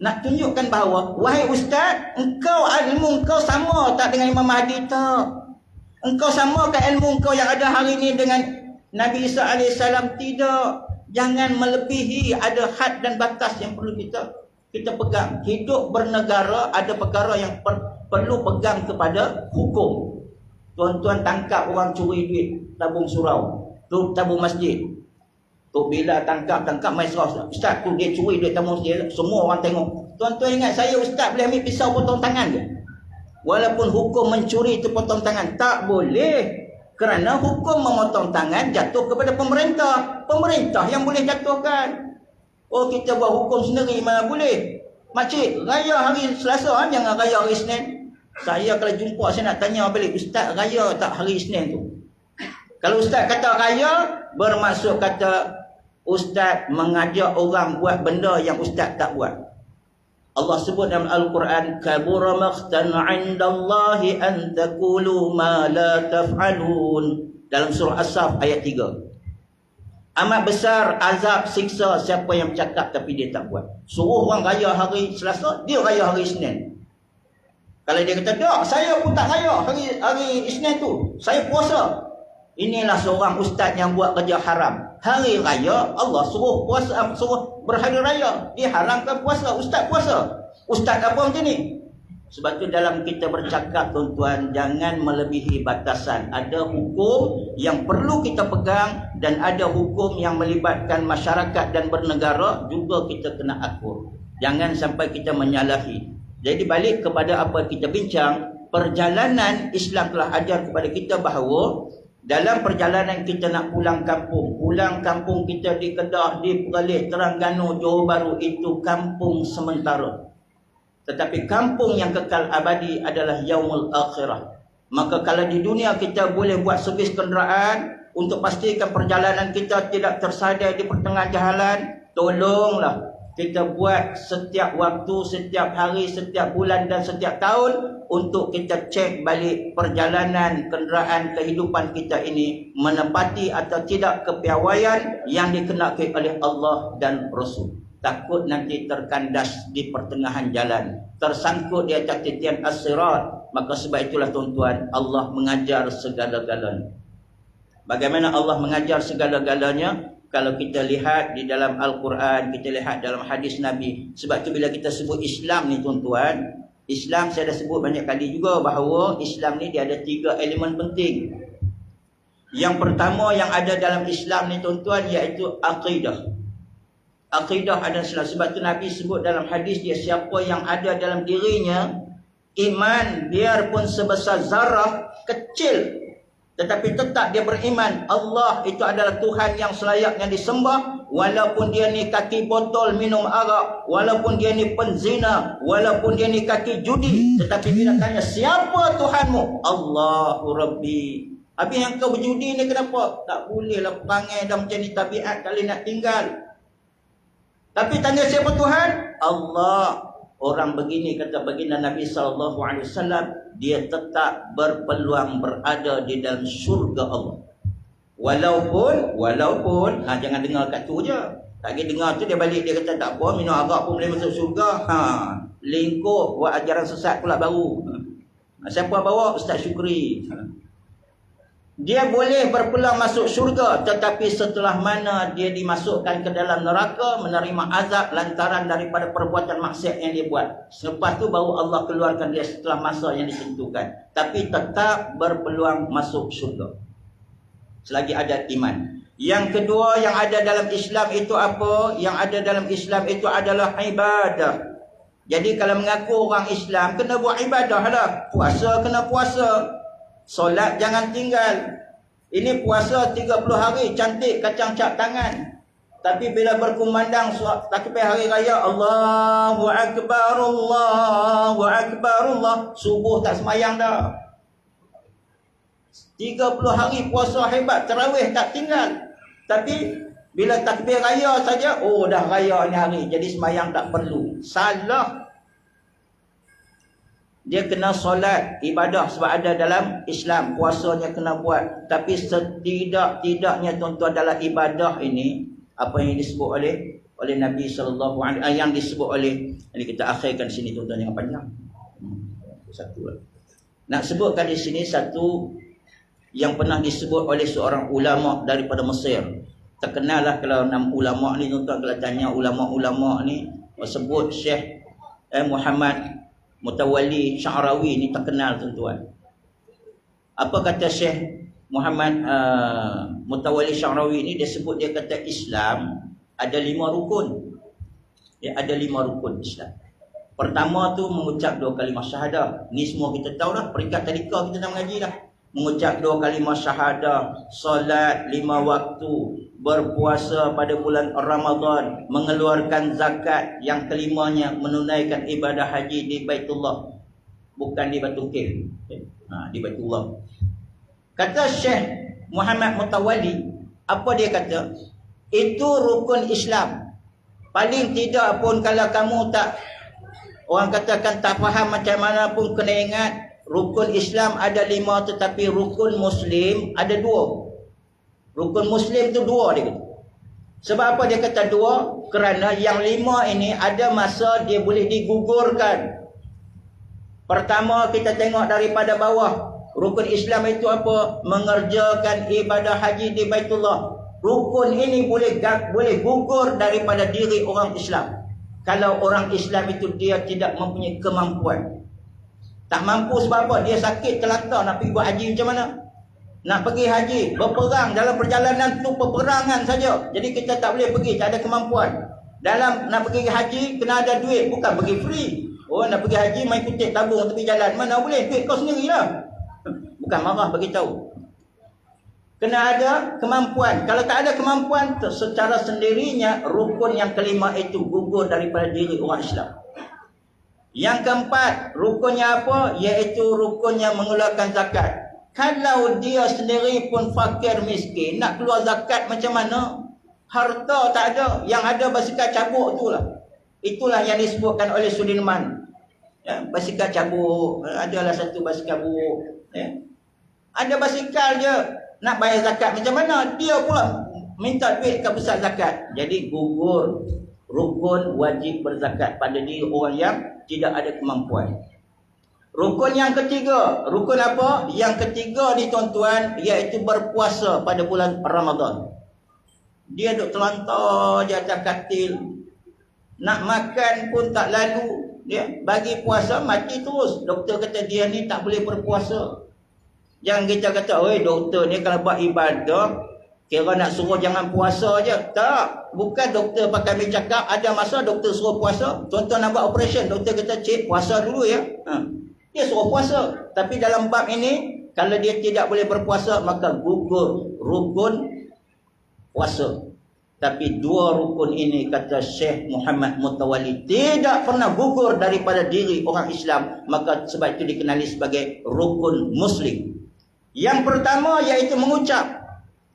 Nak tunjukkan bahawa, wahai ustaz, engkau ilmu engkau sama tak dengan Imam Mahdi tak? Engkau samakan ilmu engkau yang ada hari ini dengan Nabi Isa AS? Tidak. Jangan melebihi. Ada had dan batas yang perlu kita pegang. Hidup bernegara ada perkara yang perlu pegang kepada hukum. Tuan-tuan tangkap orang curi duit tabung surau, tabung masjid. Tu bila tangkap main serah. Ustaz tu dia curi duit tabung masjid, semua orang tengok. Tuan-tuan ingat saya ustaz boleh ambil pisau potong tangan ke? Walaupun hukum mencuri itu potong tangan, tak boleh. Kerana hukum memotong tangan jatuh kepada pemerintah. Pemerintah yang boleh jatuhkan. Oh, kita buat hukum sendiri mana boleh. Makcik, raya hari Selasa, jangan raya hari Isnin. Saya kalau jumpa, saya nak tanya balik, Ustaz raya tak hari Isnin tu? Kalau Ustaz kata raya, bermaksud kata Ustaz mengajak orang buat benda yang Ustaz tak buat. Allah sebut dalam Al-Quran, kabura maqtan 'indallahi an taqulu ma la taf'alun. Dalam surah As-Saff ayat 3. Amat besar azab siksa siapa yang bercakap tapi dia tak buat. Suruh orang raya hari Selasa, dia raya hari Isnin. Kalau dia kata, tak, saya pun tak raya hari Isnin tu, saya puasa. Inilah seorang ustaz yang buat kerja haram. Hari raya Allah suruh puasa, suruh berhari raya, dia haramkan puasa, ustaz puasa. Ustaz apa macam ni? Sebab tu dalam kita bercakap, tuan-tuan, jangan melebihi batasan. Ada hukum yang perlu kita pegang dan ada hukum yang melibatkan masyarakat dan bernegara juga kita kena akur. Jangan sampai kita menyalahi. Jadi balik kepada apa kita bincang, perjalanan Islam telah ajar kepada kita bahawa dalam perjalanan kita nak pulang kampung kita di Kedah, di Perlis, Terengganu, Johor Bahru, itu kampung sementara. Tetapi kampung yang kekal abadi adalah yaumul akhirah. Maka kalau di dunia kita boleh buat servis kenderaan untuk pastikan perjalanan kita tidak tersadai di pertengahan jalan, tolonglah kita buat setiap waktu, setiap hari, setiap bulan dan setiap tahun untuk kita cek balik perjalanan kenderaan kehidupan kita ini menepati atau tidak kepiawaian yang dikenakan oleh Allah dan Rasul. Takut nanti terkandas di pertengahan jalan, tersangkut di atas titian as-sirat. Maka sebab itulah tuan-tuan, Allah mengajar segala-galanya. Bagaimana Allah mengajar segala-galanya? Kalau kita lihat di dalam Al-Quran, kita lihat dalam hadis Nabi. Sebab itu bila kita sebut Islam ni tuan-tuan, Islam saya dah sebut banyak kali juga bahawa Islam ni dia ada 3 elemen penting. Yang pertama yang ada dalam Islam ni tuan-tuan, iaitu akidah. Akidah adalah Islam. Sebab itu Nabi sebut dalam hadis dia, siapa yang ada dalam dirinya iman biarpun sebesar zarah kecil, tetapi tetap dia beriman Allah itu adalah Tuhan yang selayaknya disembah, walaupun dia ni kaki botol minum arak, walaupun dia ni penzina, walaupun dia ni kaki judi, tetapi bila tanya siapa Tuhanmu, Allahu Rabbi. Habis yang kau berjudi ni kenapa? Tak bolehlah perangai dah macam ni, tabiat kali nak tinggal. Tapi tanya siapa Tuhan? Allah. Orang begini, kata baginda Nabi SAW, dia tetap berpeluang berada di dalam syurga Allah. Walaupun jangan dengar kat tu je. Tak kira dengar tu dia balik, dia kata tak apa, minum arak pun boleh masuk syurga. Lingkup buat ajaran sesat pula baru. Siapa bawa? Ustaz Syukri. Dia boleh berpeluang masuk syurga, tetapi setelah mana dia dimasukkan ke dalam neraka, menerima azab lantaran daripada perbuatan maksiat yang dia buat. Selepas tu baru Allah keluarkan dia setelah masa yang ditentukan. Tapi tetap berpeluang masuk syurga selagi ada iman. Yang kedua yang ada dalam Islam itu apa? Yang ada dalam Islam itu adalah ibadah. Jadi kalau mengaku orang Islam, kena buat ibadah lah. Puasa kena puasa, solat jangan tinggal. Ini puasa 30 hari cantik kacang cap tangan. Tapi bila berkumandang takbir hari raya, Allahu Akbar, Allahu Akbar, Allah, subuh tak semayang dah. 30 hari puasa hebat, tarawih tak tinggal. Tapi bila takbir raya saja, oh dah raya ni hari, jadi semayang tak perlu. Salah. Dia kena solat, ibadah sebab ada dalam Islam, puasanya kena buat. Tapi setidak-tidaknya tuan-tuan dalam ibadah ini, apa yang disebut oleh Nabi SAW, yang disebut oleh, ini kita akhirkan di sini tuan-tuan, jangan panjang. Satu lah. Nak sebutkan di sini satu yang pernah disebut oleh seorang ulama daripada Mesir. Terkenal lah kalau nama ulama ni tuan-tuan, kalau tanya ulama-ulama ni, sebut Syekh Muhammad Mutawalli Sya'rawi ni terkenal tuan-tuan. Apa kata Syekh Muhammad Mutawalli Sya'rawi ni? Dia sebut, dia kata Islam ada 5 rukun. Dia ada 5 rukun Islam. Pertama tu mengucap 2 kalimah syahadah. Ni semua kita tahu dah, peringkat tadika kita dah mengaji dah. Mengucap 2 kalimah syahadah, solat 5 waktu, berpuasa pada bulan Ramadan, mengeluarkan zakat, yang kelimanya menunaikan ibadah haji di Baitullah, bukan di Batu Kir, di Baitullah. Kata Syekh Muhammad Mutawalli, apa dia kata? Itu rukun Islam. Paling tidak pun kalau kamu tak, orang katakan tak faham macam mana pun, kena ingat rukun Islam ada 5, tetapi rukun Muslim ada 2. Rukun Muslim tu 2 dia kata. Sebab apa dia kata 2? Kerana yang 5 ini ada masa dia boleh digugurkan. Pertama kita tengok daripada bawah. Rukun Islam itu apa? Mengerjakan ibadah haji di Baitullah. Rukun ini boleh gugur daripada diri orang Islam. Kalau orang Islam itu dia tidak mempunyai kemampuan. Tak mampu sebab apa? Dia sakit kelakar nak pergi buat haji macam mana? Nak pergi haji, berperang, dalam perjalanan tu peperangan saja. Jadi kita tak boleh pergi, tak ada kemampuan. Dalam nak pergi haji kena ada duit, bukan pergi free. Oh, nak pergi haji main kutip tabung tepi jalan, mana boleh, duit kau sendirilah. Bukan marah bagi tahu. Kena ada kemampuan. Kalau tak ada kemampuan, secara sendirinya rukun yang kelima itu gugur daripada diri orang Islam. Yang keempat, rukunnya apa? Iaitu rukunnya mengeluarkan zakat. Kalau dia sendiri pun fakir miskin, nak keluar zakat macam mana? Harta tak ada, yang ada basikal cabuk itulah. Itulah yang disebutkan oleh Sudirman. Ya, basikal cabuk, adalah satu basikal buruk. Ya. Ada basikal je, nak bayar zakat macam mana? Dia pula minta duit ke pusat zakat. Jadi gugur rukun wajib berzakat pada diri orang yang tidak ada kemampuan. Rukun yang ketiga, rukun apa? Yang ketiga ni tuan-tuan, iaitu berpuasa pada bulan Ramadan. Dia duduk terlantar di atas katil, nak makan pun tak lalu, dia bagi puasa mati terus. Doktor kata dia ni tak boleh berpuasa. Jangan kita kata, oi doktor ni kalau buat ibadah, kira nak suruh jangan puasa je. Tak, bukan doktor pakai bercakap, ada masa doktor suruh puasa. Tuan-tuan nak buat operation, doktor kata, cik puasa dulu ya. Dia suruh puasa. Tapi dalam bab ini, kalau dia tidak boleh berpuasa, maka gugur rukun puasa. Tapi 2 rukun ini, kata Syekh Muhammad Mutawalli, tidak pernah gugur daripada diri orang Islam. Maka sebab itu dikenali sebagai rukun Muslim. Yang pertama iaitu mengucap.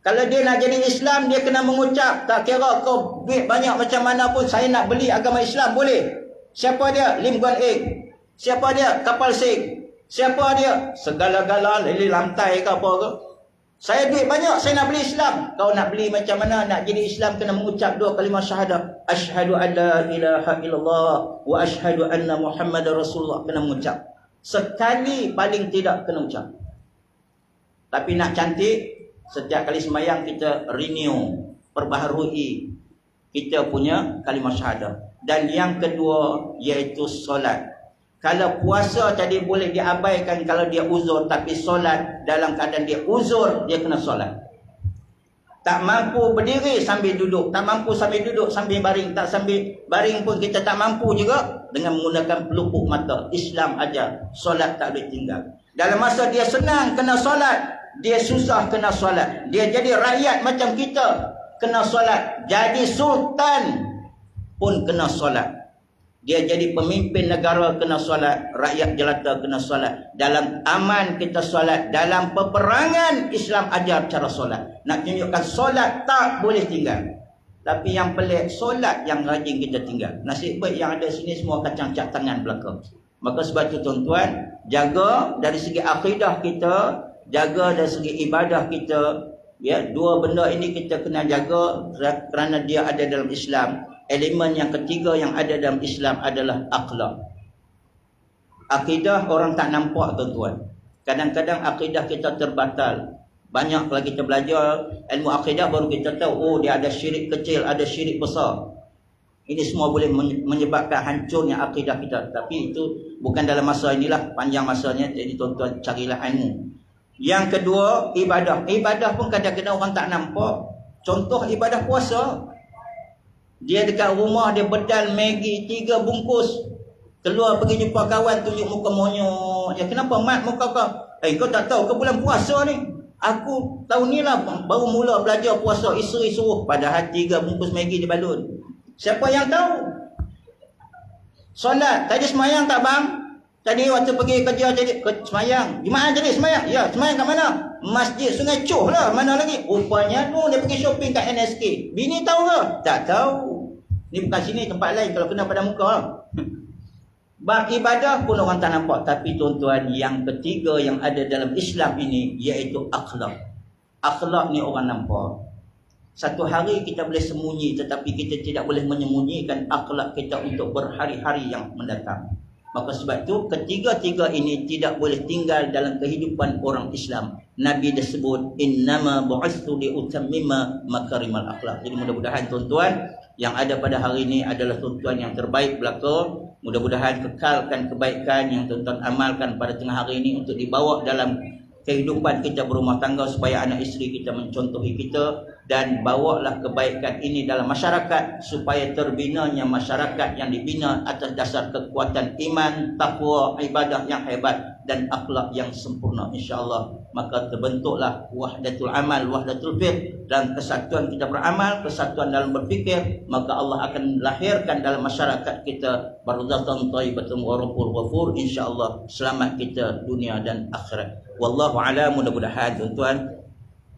Kalau dia nak jadi Islam, dia kena mengucap. Tak kira kau duit banyak macam mana pun, saya nak beli agama Islam, boleh. Siapa dia? Lim Guan Eng. Siapa dia? Kapal Sing. Siapa dia? Segala-gala, lili lantai ke apa ke. Saya duit banyak, saya nak beli Islam. Kau nak beli macam mana? Nak jadi Islam kena mengucap 2 kalimah syahadah. Asyhadu an la ilaha illallah wa asyhadu anna Muhammadar Rasulullah. Kena mengucap. Sekali paling tidak kena ucap. Tapi nak cantik, setiap kali sembahyang kita renew, perbaharui kita punya kalimah syahadah. Dan yang kedua iaitu solat. Kalau puasa tadi boleh diabaikan kalau dia uzur, tapi solat dalam keadaan dia uzur, dia kena solat. Tak mampu berdiri sambil duduk, tak mampu sambil duduk sambil baring, tak sambil baring pun kita tak mampu juga, dengan menggunakan pelupuk mata. Islam ajar solat tak boleh tinggal. Dalam masa dia senang kena solat, dia susah kena solat. Dia jadi rakyat macam kita, kena solat. Jadi sultan pun kena solat. Dia jadi pemimpin negara kena solat, rakyat jelata kena solat. Dalam aman kita solat, dalam peperangan Islam ajar cara solat. Nak tunjukkan solat tak boleh tinggal. Tapi yang pelik, solat yang rajin kita tinggal. Nasib baik yang ada sini semua kacang cat tangan belakang. Maka sebab itu tuan-tuan, jaga dari segi akidah kita, jaga dari segi ibadah kita. Ya, 2 benda ini kita kena jaga kerana dia ada dalam Islam. Elemen yang ketiga yang ada dalam Islam adalah akhlak. Akidah orang tak nampak tuan-tuan. Kadang-kadang akidah kita terbatal. Banyak kalau kita belajar ilmu akidah baru kita tahu, oh dia ada syirik kecil, ada syirik besar. Ini semua boleh menyebabkan hancurnya akidah kita. Tapi itu bukan dalam masa inilah, panjang masanya. Jadi tuan-tuan carilah ilmu. Yang kedua, ibadah. Ibadah pun kadang-kadang orang tak nampak. Contoh ibadah puasa. Dia dekat rumah, dia bedal Maggi 3 bungkus. Keluar pergi jumpa kawan, tunjuk muka monyok. Ya, kenapa mat muka kau? Kau tak tahu ke bulan puasa ni? Aku tahun ni lah baru mula belajar puasa, isteri suruh. Padahal 3 bungkus Maggi di balun. Siapa yang tahu? Solat, tadi semayang tak bang? Tadi waktu pergi kerja jadi semayang. Di mana jadi semayang? Ya, semayang kat mana? Masjid Sungai Choh lah. Mana lagi? Rupanya tu dia pergi shopping kat NSK. Bini tahu ke? Tak tahu. Ni bukan sini, tempat lain kalau kena pada muka lah. Beribadah pun orang tak nampak. Tapi tuan-tuan, yang ketiga yang ada dalam Islam ini iaitu akhlak. Akhlak ni orang nampak. Satu hari kita boleh sembunyi, tetapi kita tidak boleh menyembunyikan akhlak kita untuk berhari-hari yang mendatang. Maka sebab itu ketiga-tiga ini tidak boleh tinggal dalam kehidupan orang Islam. Nabi disebut innama bu'itsu liutammima makarimal akhlak. Jadi mudah-mudahan tuan-tuan yang ada pada hari ini adalah tuan-tuan yang terbaik belaka. Mudah-mudahan kekalkan kebaikan yang tuan-tuan amalkan pada tengah hari ini untuk dibawa dalam kehidupan kita berumah tangga supaya anak isteri kita mencontohi kita, dan bawalah kebaikan ini dalam masyarakat supaya terbinanya masyarakat yang dibina atas dasar kekuatan iman, takwa, ibadah yang hebat dan akhlak yang sempurna, insya-Allah. Maka terbentuklah wahdatul amal, wahdatul fiqh, dan kesatuan kita beramal, kesatuan dalam berfikir. Maka Allah akan lahirkan dalam masyarakat kita barzatan thayyibatun wa rabbul ghafur, insya-Allah. Selamat kita dunia dan akhirat. Wallahu a'lam. Mudah-mudahan tuan-tuan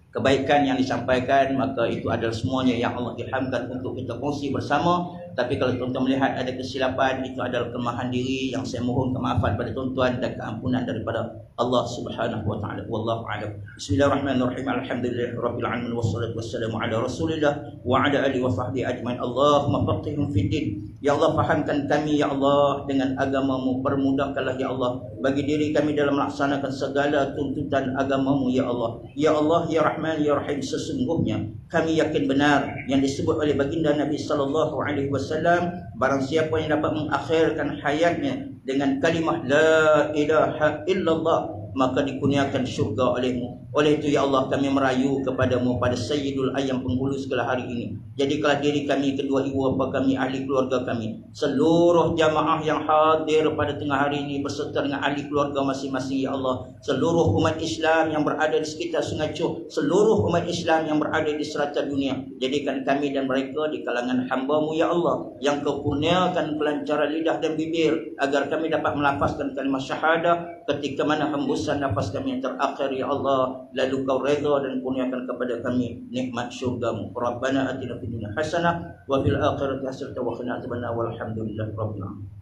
kebaikan yang disampaikan maka itu adalah semuanya yang Allah ilhamkan untuk kita kongsi bersama. Tapi kalau tuan-tuan melihat ada kesilapan, itu adalah kelemahan diri yang saya mohon kemaafan pada tuan-tuan dan keampunan daripada Allah Subhanahu wa taala. Wallahu a'lam. Bismillahirrahmanirrahim. Alhamdulillahirabbil alamin wassalatu wassalamu ala Rasulillah wa ala alihi wa sahbihi ajmain. Allahumma faqihhum fid din. Ya Allah, fahamkan kami ya Allah dengan agamamu, permudahkanlah ya Allah bagi diri kami dalam melaksanakan segala tuntutan agamamu ya Allah. Ya Allah, ya Rahman, ya Rahim, sesungguhnya kami yakin benar yang disebut oleh baginda Nabi sallallahu alaihi wasallam, barang siapa yang dapat mengakhirkan hayatnya dengan kalimah la ilaha illallah maka dikurniakan syurga olehmu. Oleh itu ya Allah, kami merayu kepadamu pada Sayyidul Ayyam, penghulu segala hari ini. Jadikanlah diri kami, kedua ibu bapa kami, ahli keluarga kami, seluruh jamaah yang hadir pada tengah hari ini berserta dengan ahli keluarga masing-masing ya Allah, seluruh umat Islam yang berada di sekitar Sungai Choh, seluruh umat Islam yang berada di serata dunia. Jadikan kami dan mereka di kalangan hamba-Mu ya Allah, yang Kau kurniakan kelancaran lidah dan bibir agar kami dapat melafazkan kalimah syahadah ketika mana hembusan nafas kami yang terakhir ya Allah. Lalu Kau redha dan kurniakan kepada kami nikmat syurga-Mu. Rabbana atina fid dunya hasanah wa fil akhirati hasanah wa qina adzabannar. Walhamdulillahirabbil alamin.